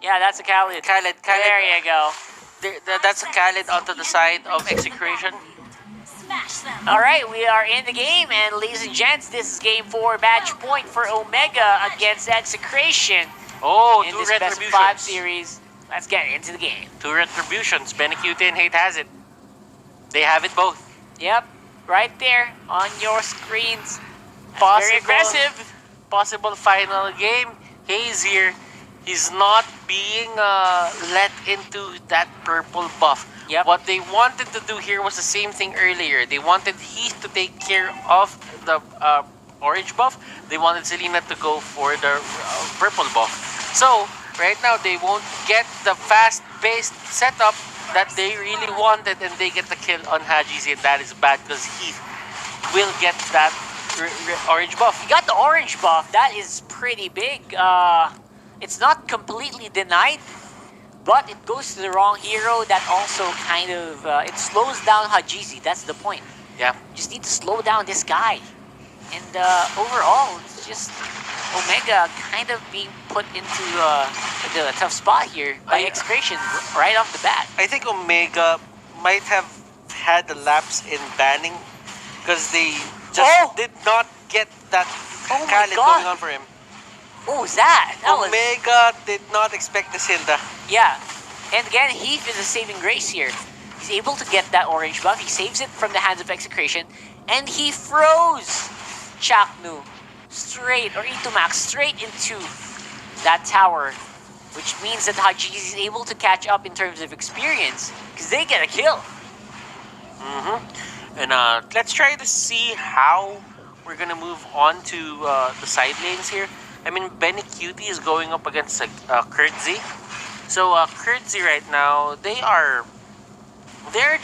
Yeah, that's a Khalid. Khalid. There you go. That's a Khalid onto the side of Execration. Alright, we are in the game, and ladies and gents, this is game 4, match point for Omega against Execration Oh, in two this best of 5 retributions. series. Let's get into the game. Two retributions. Benicute and Hate has it. They have it both. Yep, right there on your screens. That's Possible, very aggressive. Possible final game. Hayes here. He's not being let into that purple buff. Yep. What they wanted to do here was the same thing earlier. They wanted Heath to take care of the orange buff. They wanted Selena to go for the purple buff. So, right now, they won't get the fast-paced setup that they really wanted, and they get the kill on Haji's, and that is bad because Heath will get that orange buff. He got the orange buff. That is pretty big. It's not completely denied, but it goes to the wrong hero. That also kind of it slows down Hajizi. That's the point. Yeah. You just need to slow down this guy, and overall, it's just Omega kind of being put into a tough spot here by Execration right off the bat. I think Omega might have had a lapse in banning because they just did not get that Khalid going on for him. What was that? Omega did not expect the Silda. Yeah. And again, Heath is a saving grace here. He's able to get that orange buff. He saves it from the hands of Execration. And he froze Chaknu straight, or Itumax, straight into that tower. Which means that Haji is able to catch up in terms of experience. Because they get a kill. And let's try to see how we're going to move on to the side lanes here. I mean, Benny Cutie is going up against Kurtzy. So Kurtzy right now, they're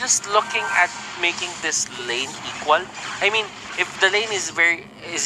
just looking at making this lane equal. I mean, if the lane is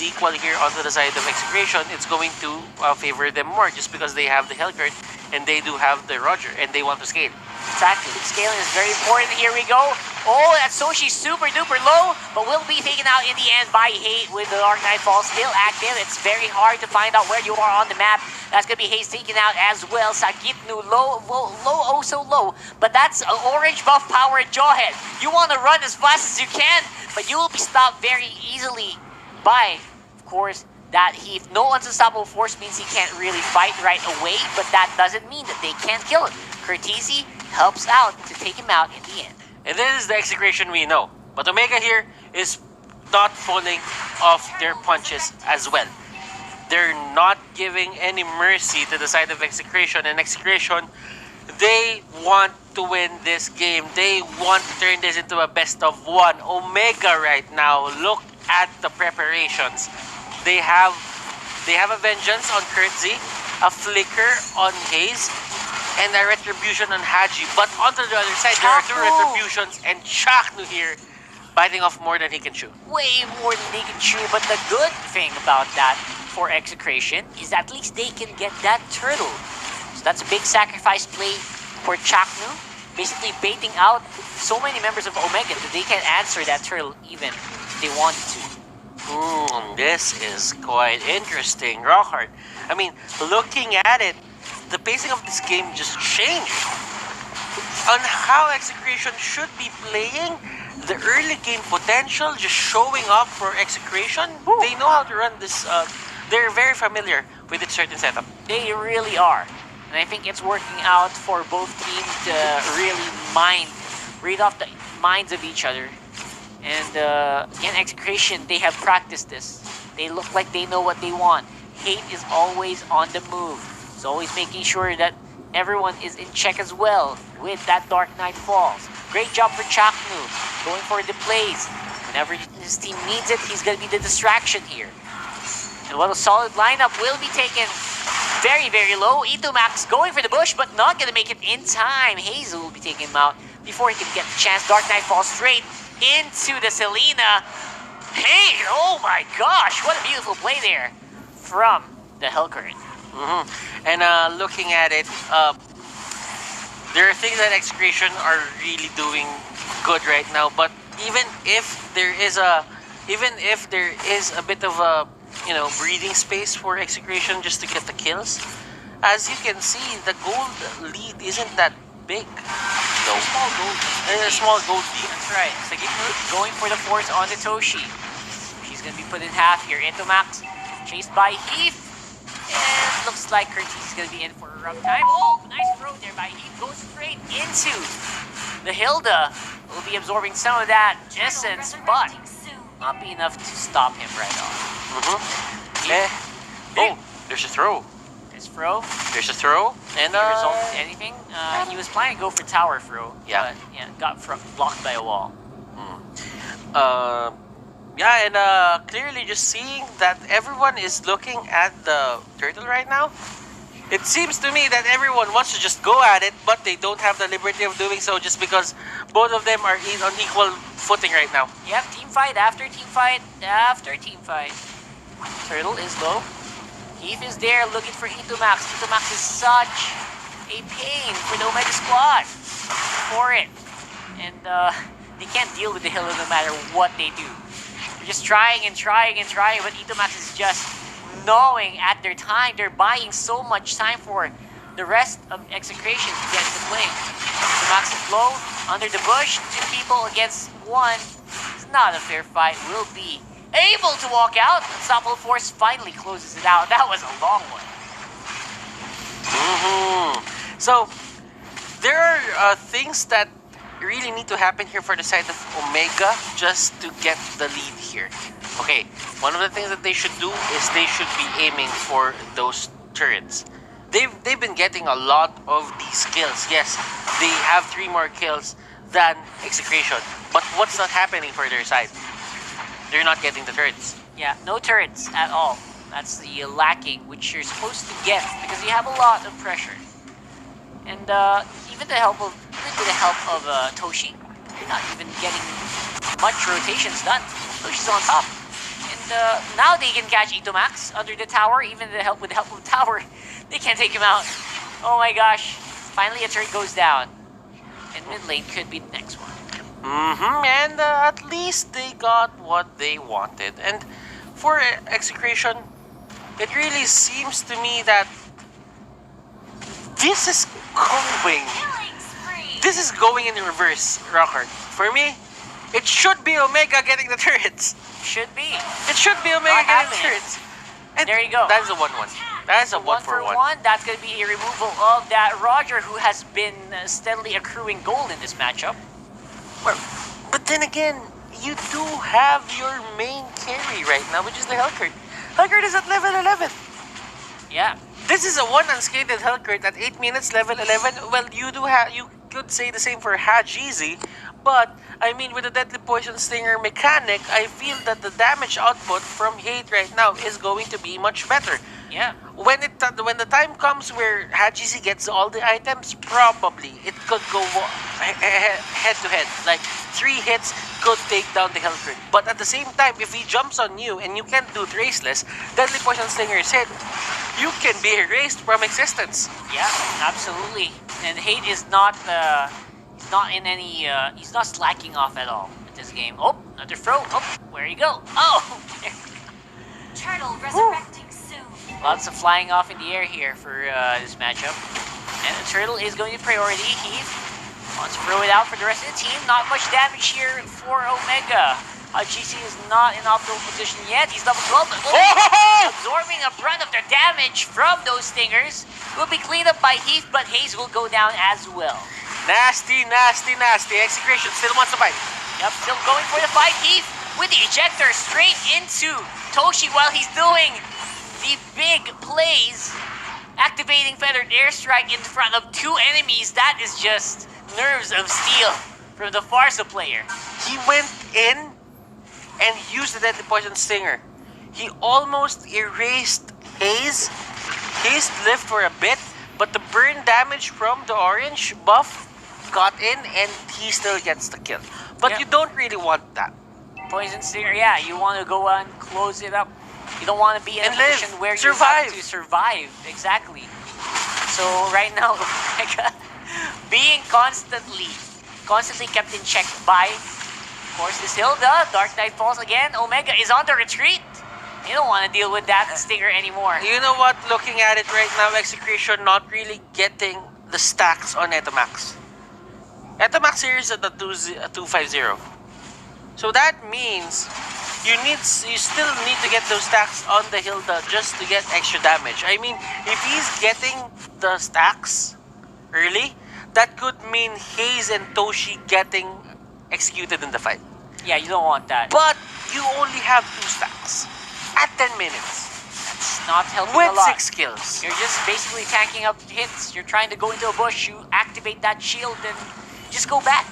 equal here onto the side of Execration, it's going to favor them more just because they have the Hellcurt and they do have the Roger and they want to scale. Exactly. Scaling is very important. Here we go. Oh, that Soshi's super duper low, but will be taken out in the end by Hate with the Dark Nightfall still active. It's very hard to find out where you are on the map. That's going to be Hate's taken out as well. Sagitnu low, oh so low. But that's an orange buff powered Jawhead. You want to run as fast as you can, but you will be stopped very easily by, of course, that Heath. No unstoppable force means he can't really fight right away, but that doesn't mean that they can't kill him. Curtisi helps out to take him out in the end. And this is the Execration we know. But Omega here is not pulling off their punches as well. They're not giving any mercy to the side of Execration. And Execration, they want to win this game. They want to turn this into a best of one. Omega right now, look at the preparations. They have a vengeance on Kurtzy, a flicker on Hayes, and a retribution on Haji. But onto the other side, there are two retributions, and Chaknu here biting off more than he can chew. Way more than he can chew, but the good thing about that for Execration is at least they can get that turtle. So that's a big sacrifice play for Chaknu, basically baiting out so many members of Omega that they can't answer that turtle even if they wanted to. This is quite interesting, Rockhart. I mean, looking at it, the pacing of this game just changed. On how Execration should be playing, the early game potential just showing up for Execration. They know how to run this. They're very familiar with its certain setup. They really are. And I think it's working out for both teams to really read off the minds of each other. And again, Execration, they have practiced this. They look like they know what they want. Hate is always on the move. It's always making sure that everyone is in check as well with that Dark Knight Falls. Great job for Chaknu, going for the plays. Whenever his team needs it, he's going to be the distraction here. And what a solid lineup will be taken very, very low. Itumax going for the bush, but not going to make it in time. Hazel will be taking him out before he can get the chance. Dark Knight falls straight into the Selena. Hey, oh my gosh, what a beautiful play there from the Hellcurt. And looking at it, there are things that Execration are really doing good right now. But even if there is a bit of a breathing space for Execration just to get the kills, As you can see, the gold lead isn't that big. No. A small gold lead. A small gold lead. That's right. Sagitru going for the force on the Toshi. She's gonna be put in half here. Into Max, chased by Heath. And looks like Curtis is gonna be in for a rough time. Oh, nice throw there by Heath. Goes straight into the Hilda. Will be absorbing some of that essence, but not be enough to stop him right off. Oh, there's a throw. There's throw. There's a throw. And Result anything? He was planning to go for tower throw. Yeah. But yeah, got blocked by a wall. Yeah, and clearly just seeing that everyone is looking at the turtle right now. It seems to me that everyone wants to just go at it, but they don't have the liberty of doing so just because both of them are on equal footing right now. Yep, team fight after team fight after team fight. Turtle is low. Heath is there looking for Itomax. Itomax is such a pain for the Omega squad for it. And they can't deal with the Hilo no matter what they do. They're just trying and trying and trying, but Itomax is just gnawing at their time. They're buying so much time for the rest of Execration to get into play. Itomax is low, under the bush, 2 people against 1. It's not a fair fight. Will be able to walk out. Unstoppable Force finally closes it out. That was a long one. So, there are things that really need to happen here for the side of Omega just to get the lead here. Okay, one of the things that they should do is they should be aiming for those turrets. They've been getting a lot of these kills. Yes, they have 3 more kills than Execration. But what's not happening for their side? They're not getting the turrets. Yeah, no turrets at all. That's the lacking, which you're supposed to get because you have a lot of pressure. And even with the help of Toshi, you're not even getting much rotations done. Toshi's on top. And now they can catch Itomax under the tower. Even with the help of the tower, they can't take him out. Oh my gosh. Finally a turret goes down. And mid lane could be the next one. And at least they got what they wanted. And for Execration, it really seems to me that this is going in reverse, Rockard. For me, it should be Omega getting the turrets. Should be. It should be Omega getting the turrets. And there you go. That is a 1-1. That is a 1-for-1. That's going to be a removal of that Roger, who has been steadily accruing gold in this matchup. Well, but then again, you do have your main carry right now, which is the Hellcurt. Hellcurt is at level 11. Yeah. This is a 1 unscathed Hellcurt at 8 minutes, level 11. Well, you could say the same for Hajizi, but I mean, with the Deadly Poison Stinger mechanic, I feel that the damage output from Hate right now is going to be much better. Yeah. When the time comes where Hajizi gets all the items, probably it could go head to head. Like 3 hits could take down the Hellcurt. But at the same time, if he jumps on you and you can't do Traceless, Deadly Poison Stinger is hit, you can be erased from existence. Yeah, absolutely. And Hate is not he's not in any he's not slacking off at all with this game. Oh, another throw. Oh, where you go? Oh, Turtle resurrecting soon. lots of flying off in the air here for this matchup. And the Turtle is going to priority. He wants to throw it out for the rest of the team. Not much damage here for Omega. GC is not in optimal position yet. He's level 12, but absorbing a brunt of the damage from those stingers. Will be cleaned up by Heath, but Hayes will go down as well. Nasty, nasty, nasty. Execration still wants to fight. Yep, still going for the fight. Heath with the ejector straight into Toshi while he's doing the big plays. Activating Feathered Airstrike in front of 2 enemies. That is just nerves of steel from the Farsa player. He went in and used the Deadly Poison Stinger. He almost erased Haze. Haze lived for a bit, but the burn damage from the orange buff got in and he still gets the kill. But you don't really want that. Poison Stinger, yeah, you want to go and close it up. You don't want to be in a position where you have to survive. Exactly. So right now, Omega being constantly kept in check by, of course, this Hilda. Dark Knight falls again. Omega is on the retreat. You don't want to deal with that stinger anymore. You know what? Looking at it right now, Execration not really getting the stacks on Etamax. Etamax here is at the 250. So that means you still need to get those stacks on the Hilda just to get extra damage. I mean, if he's getting the stacks early, that could mean Hayes and Toshi getting executed in the fight. Yeah, you don't want that. But you only have 2 stacks at 10 minutes That's not helping with a lot. 6 kills. You're just basically tanking up hits. You're trying to go into a bush, you activate that shield, and just go back.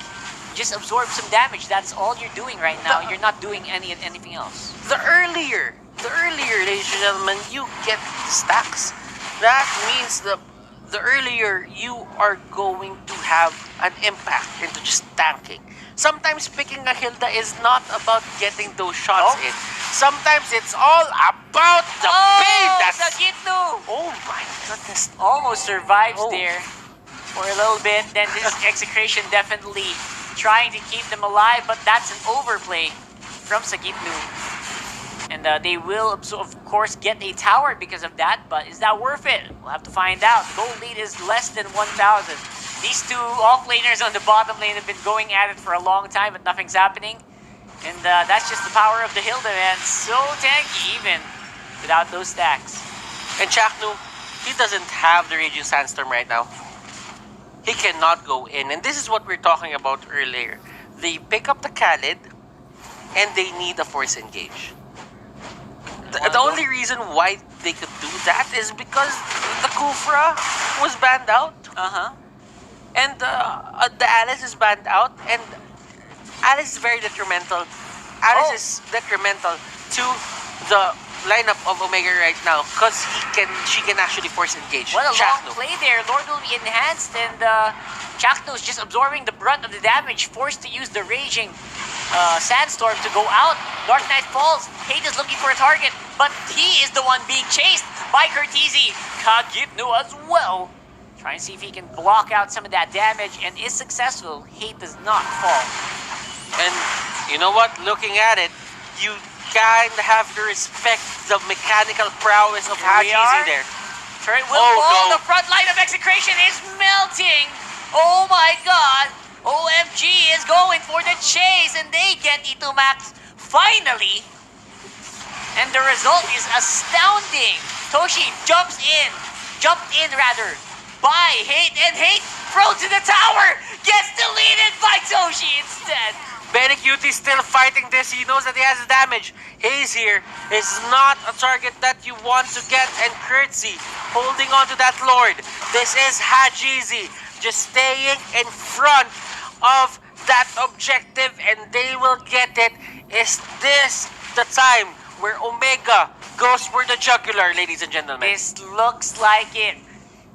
Just absorb some damage. That's all you're doing right now. You're not doing anything else. The earlier, ladies and gentlemen, you get the stacks, that means the earlier you are going to have an impact into just tanking. Sometimes picking a Hilda is not about getting those shots in. Sometimes it's all about the pain. That's Sagitnu! oh my goodness. Almost survives Oh. there for a little bit. Then this Execration definitely trying to keep them alive, but that's an overplay from Sagitnu. And they will, of course, get a tower because of that, but is that worth it? We'll have to find out. The gold lead is less than 1,000. These two offlaners on the bottom lane have been going at it for a long time, but nothing's happening. And that's just the power of the Hilda, man. So tanky, even without those stacks. And Chaknu, he doesn't have the Raging Sandstorm right now. He cannot go in. And this is what we are talking about earlier. They pick up the Khalid, and they need a force engage. The only reason why they could do that is because the Kufra was banned out. Uh-huh. And the Alice is banned out. And Alice is very detrimental. Alice is detrimental to the lineup of Omega right now because she can actually force engage. What a Chaknu. long play there. Lord will be enhanced, and Chaknu is just absorbing the brunt of the damage, forced to use the Raging Sandstorm to go out. Dark Knight falls. Hate is looking for a target, but he is the one being chased by Curtizi. Kagitnu as well. Trying to see if he can block out some of that damage, and is successful. Hate does not fall. And you know what? Looking at it, you kind of have to respect the mechanical prowess of Here we are. Hajizi there. Turret will Oh, fall. no. The front line of Execration is melting. Oh my god. OMG is going for the chase, and they get E2 Max finally. And the result is astounding. Toshi jumped in rather, by Hate, and Hate thrown to the tower. Gets deleted by Toshi instead. Benny Cutie still fighting this. He knows that he has damage. Hayes here is not a target that you want to get, and Curtsy holding on to that Lord. This is Hajizi just staying in front of that objective, and they will get it. Is this the time where Omega goes for the jugular, ladies and gentlemen? This looks like it.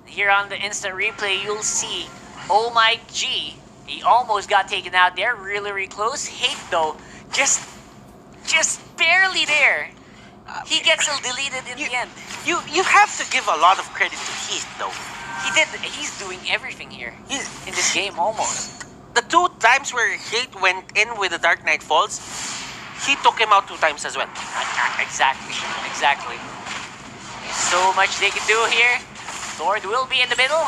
Here on the instant replay, you'll see Oh My G. He almost got taken out there, really close. Hate though, just barely there. He gets deleted in the end. You have to give a lot of credit to Heath though. He's doing everything here He's, in this game almost. the 2 times where Hate went in with the Dark Knight Falls, he took him out 2 times as well. Exactly. So much they can do here. Lord will be in the middle.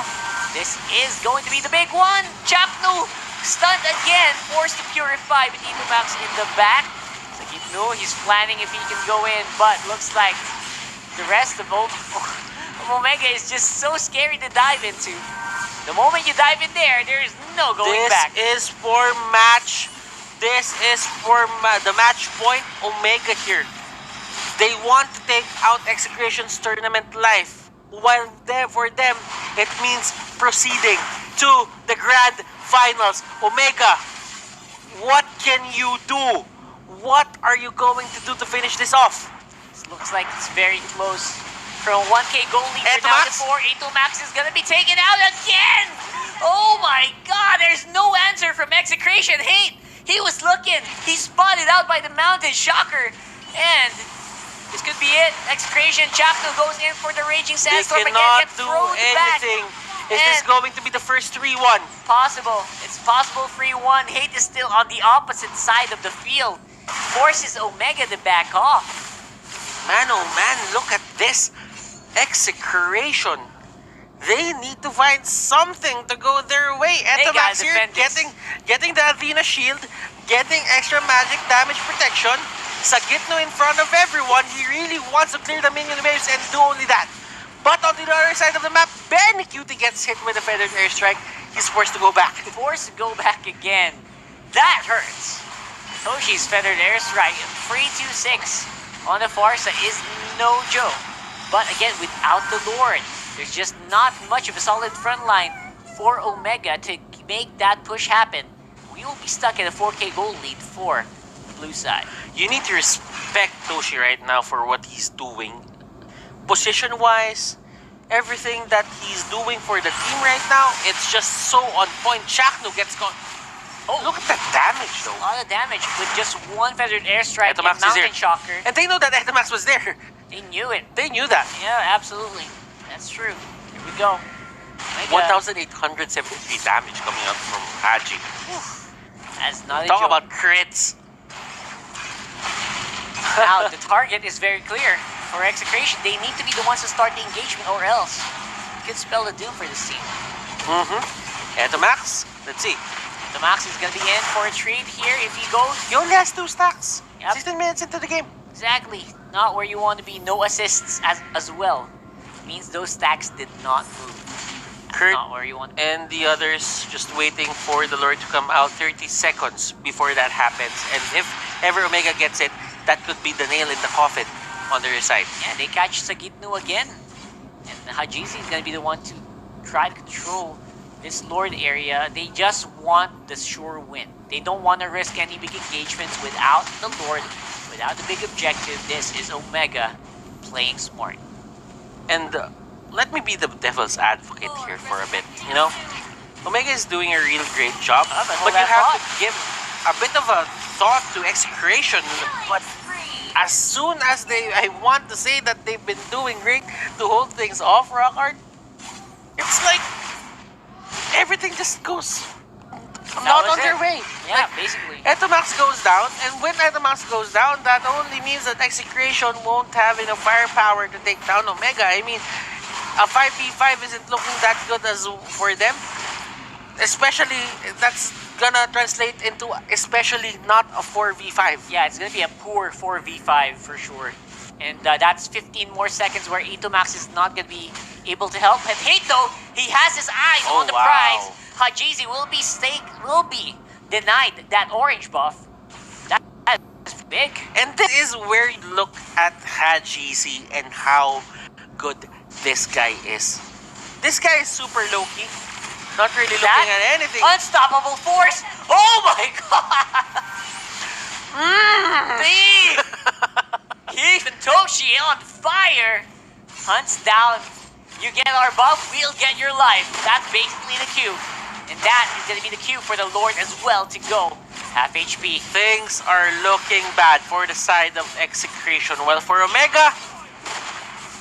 This is going to be the big one. Chaknu stunned again, forced to purify with E2 Max in the back. Sagitnu, he's planning if he can go in, but looks like the rest of Omega is just so scary to dive into. The moment you dive in there, there's no going back. This is for match. This is for the match point Omega here. They want to take out Execration's tournament life. While for them, it means proceeding to the grand finals. Omega, what can you do? What are you going to do to finish this off? This looks like it's very close. From 1K goal leader E2 down Max? to 4, E2 Max is gonna be taken out again! Oh my god, there's no answer from Execration. Hate, he was looking. He's spotted out by the mountain. Shocker. And this could be it. Execration, Chaknu goes in for the Raging They Sandstorm again, cannot gets do thrown back. anything. Is this And- going to be the first 3-1? Possible. It's possible 3-1. Hate is still on the opposite side of the field. Forces Omega to back off. Man, oh man, look at this. Execration. They need to find something to go their way. They gotta Etamax here defend this. getting the Athena shield, getting extra magic damage protection. Sagitno in front of everyone. He really wants to clear the minion waves and do only that. But on the other side of the map, Benny Cutie gets hit with a feathered airstrike. He's forced to go back. Forced to go back again. That hurts. Toshi's feathered airstrike 3-2-6 on the Farsa is no joke. But again, without the Lord, there's just not much of a solid front line for Omega to make that push happen. We will be stuck at a 4K goal lead for the blue side. You need to respect Toshi right now for what he's doing. Position-wise, everything that he's doing for the team right now, it's just so on point. Chakno gets gone. Oh, look at that damage though. A lot of damage with just one feathered airstrike and Etamax is Mountain here. Shocker. And they know that Etamax was there. They knew it. They knew that. Yeah, absolutely. That's true. Here we go. 1,873 damage coming out from Haji. That's not a Talk joke. about crits. Now, the target is very clear. For Execration, they need to be the ones to start the engagement or else it could spell the doom for this team. Etamax, let's see. The Max is going to be in for a treat here if he goes. He only has 2 stacks. Yep. 16 minutes into the game. Exactly. Not where you want to be. No assists as well. Means those stacks did not move. That's Kurt not where you want to be. and the others just waiting for the Lord to come out 30 seconds before that happens. And if ever Omega gets it, that could be the nail in the coffin on their side. Yeah, they catch Sagitnu again. And Hajizi is going to be the one to try to control this Lord area. They just want the sure win. They don't want to risk any big engagements without the Lord, without the big objective. This is Omega playing smart. And let me be the devil's advocate here for a bit. You know, Omega is doing a real great job, but you have to give a bit of a thought to Execration. But as soon as I want to say that they've been doing great to hold things off, Rockhard, it's like everything just goes not on their way. Yeah, Like, basically. Etamax goes down, and when Etamax goes down, that only means that Execration won't have enough firepower to take down Omega. I mean, a 5v5 isn't looking that good as for them. Especially, that's gonna translate into especially not a 4v5. Yeah, it's going to be a poor 4v5 for sure. And that's 15 more seconds where Itomax is not going to be able to help. And Hate though, he has his eyes Oh, on the wow. prize. Hajizi will be denied that orange buff. That's big. And this is where you look at Hajizi and how good this guy is. This guy is super low-key. Not really looking at anything. Unstoppable force. Oh my god. Even Toshi on fire. Hunts down. You get our buff, we'll get your life. That's basically the cue. And that is going to be the cue for the Lord as well to go. Half HP. Things are looking bad for the side of Execration. Well, for Omega,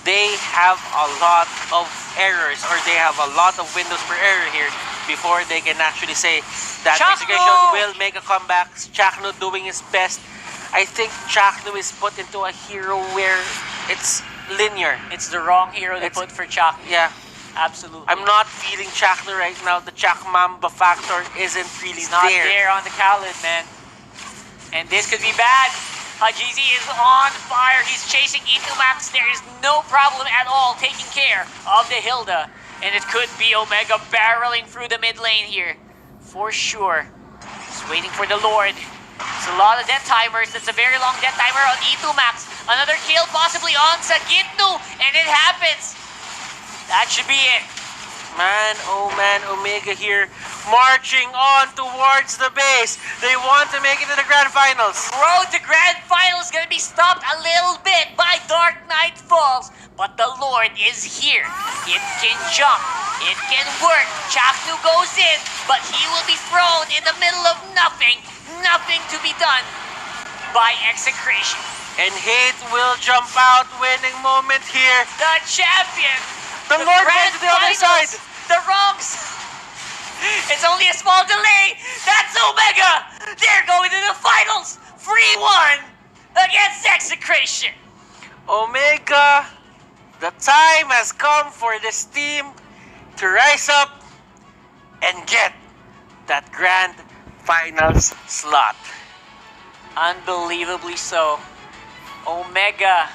they have a lot of errors, or they have a lot of windows for error here before they can actually say that Chakno! Execration will make a comeback. Chakno doing his best. I think Chakno is put into a hero where it's linear. It's the wrong hero to put for Chak. Yeah, Absolutely. I'm not feeling Chakno right now. The Chak Mamba factor isn't really It's not there on the Khaled, man. And this could be bad. Hajizi is on fire. He's chasing Itumax. There is no problem at all taking care of the Hilda. And it could be Omega barreling through the mid lane here. For sure. Just waiting for the Lord. It's a lot of death timers. That's a very long death timer on Itumax. Another kill possibly on Sagitnu. And it happens. That should be it. Man, Omega here, marching on towards the base. They want to make it to the Grand Finals. Road to Grand Final is gonna be stopped a little bit by Dark Knight Falls, but the Lord is here. It can jump, it can work. Chaknu goes in, but he will be thrown in the middle of nothing. Nothing to be done by Execration. And Hate will jump out, winning moment here. The champion. The Lord went to the other side. The wrong side. It's only a small delay. That's Omega. They're going to the finals. 3-1 against Execration. Omega, the time has come for this team to rise up and get that grand finals slot. Unbelievably so. Omega